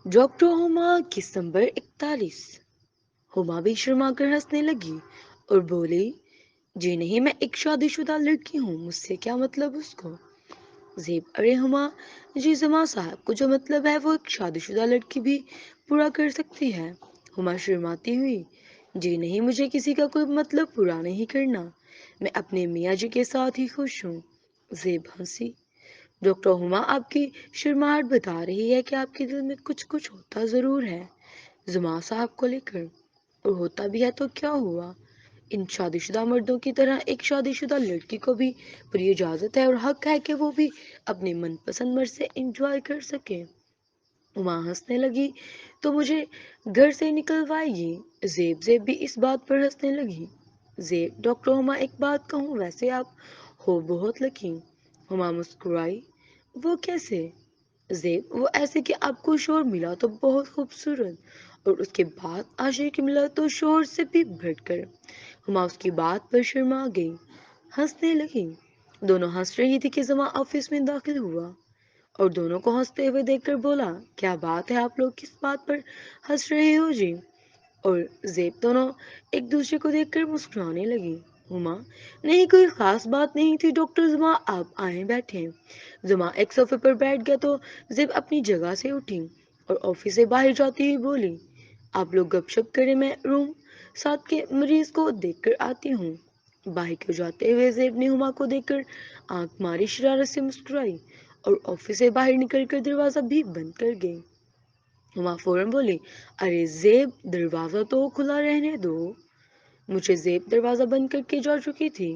Doctor Huma किस number 41। Huma भी शर्मा कर हंसने लगी और बोली, जी नहीं, मैं एक शादीशुदा लड़की हूँ, मुझसे क्या मतलब उसको। जेब, अरे हुमा, जी जमा साहब को जो मतलब है वो एक शादीशुदा लड़की भी पूरा कर सकती है। हुमा शर्माती हुई, जी नहीं, मुझे किसी का कोई मतलब पूरा नहीं करना, मैं अपने मियाँ जी के साथ ही खुश हूँ। जेब हंसी। डॉक्टर हुमा, आपकी शर्माहट बता रही है कि आपके दिल में कुछ कुछ होता जरूर है जुमा साहब को लेकर। और होता भी है तो क्या हुआ, इन शादीशुदा मर्दों की तरह एक शादीशुदा लड़की को भी पूरी इजाजत है और हक है कि वो भी अपने मनपसंद मर्द से एंजॉय कर सके। उमा हंसने लगी, तो मुझे घर से निकलवाइए। जेब जेब भी इस बात पर हंसने लगी। जेब, डॉक्टर हुमा, एक बात कहूँ, वैसे आप हो बहुत लकी। हुमा मुस्कुराई, वो कैसे। जेब, वो ऐसे कि आपको शोहर मिला तो बहुत खूबसूरत और उसके बाद आशिक मिला तो शोहर से भी बढ़कर। हुमा उसकी बात पर शर्मा गई, हंसने लगी। दोनों हंस रही थी कि जमा ऑफिस में दाखिल हुआ और दोनों को हंसते हुए देखकर बोला, क्या बात है, आप लोग किस बात पर हंस रहे हो जी। और जेब दोनों एक दूसरे को देखकर मुस्कुराने लगी। हुमा, नहीं, कोई खास बात नहीं थी डॉक्टर जुमा, आप आए बैठे। जुमा एक सोफे पर बैठ गया तो जेब अपनी जगह से उठी और ऑफिस से बाहर जाती हुई बोली, आप लोग गपशप करें, मैं रूम 7 के मरीज को देखकर आती हूँ। बाहर को जाते हुए जेब ने हुमा को देखकर आंख मारी, शरारत से मुस्कुराई और ऑफिस से बाहर निकलकर दरवाजा भी बंद कर गई। हुमा फौरन बोली, अरे जेब, दरवाजा तो खुला रहने दो। मुझे जेब दरवाजा बंद करके जा चुकी थी।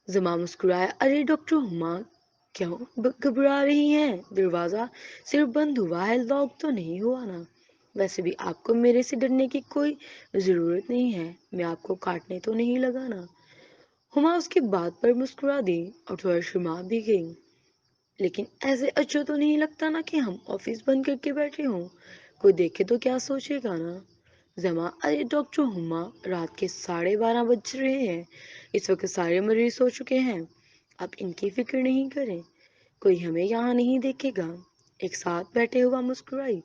जुमा मुस्कुराया, अरे डॉक्टर हुमा, क्यों घबरा रही हैं, दरवाजा सिर्फ बंद हुआ है, लॉक तो नहीं हुआ ना। वैसे भी आपको मेरे से डरने की कोई जरूरत नहीं है, मैं आपको काटने तो नहीं लगा ना। हुमा उसकी बात पर मुस्कुरा दी और थोड़ा शर्मा भी गई। लेकिन ऐसे अच्छा तो नहीं लगता ना कि हम ऑफिस बंद करके बैठे हों, कोई देखे तो क्या सोचेगा ना। जमा, अरे डॉक्टर हुमा, रात के 12:30 बज रहे हैं, इस वक्त सारे मरीज सो चुके हैं, आप इनकी फिक्र नहीं करें, कोई हमें यहाँ नहीं देखेगा। एक साथ बैठे हुआ मुस्कुराई,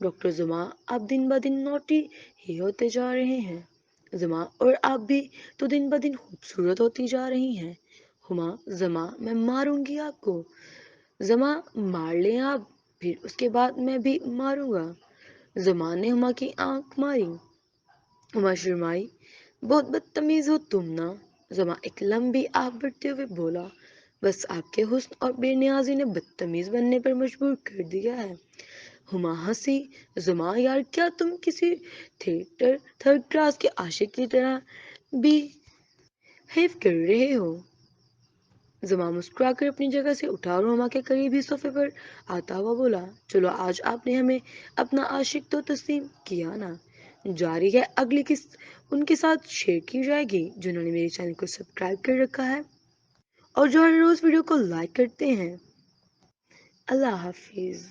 डॉक्टर जुमा, आप दिन ब दिन नोटी ही होते जा रहे हैं। जुमा, और आप भी तो दिन ब दिन खूबसूरत होती जा रही हैं। हुमा, जमा, मैं मारूंगी आपको। जमा, मार लें आप, फिर उसके बाद मैं भी मारूंगा। जमान ने हुमा की आंख मारी। हुमा शर्माई, बहुत बदतमीज हो तुम ना। जमा एक लंबी आंख भरते हुए बोला, बस आपके हुस्न और बेनियाजी ने बदतमीज बनने पर मजबूर कर दिया है। हुमा हंसी, जुमा यार, क्या तुम किसी थिएटर थर्ड क्लास के आशिक की तरह भी हेव कर रहे हो। जुमा मुस्कुराकर अपनी जगह से उठा और हुमा के करीब ही सोफे पर आता हुआ बोला, चलो आज आपने हमें अपना आशिक तो तस्लीम किया ना, जारी है अगली किस्त उनके साथ शेयर की जाएगी जिन्होंने मेरे चैनल को सब्सक्राइब कर रखा है और जो हर रोज वीडियो को लाइक करते हैं। अल्लाह हाफिज।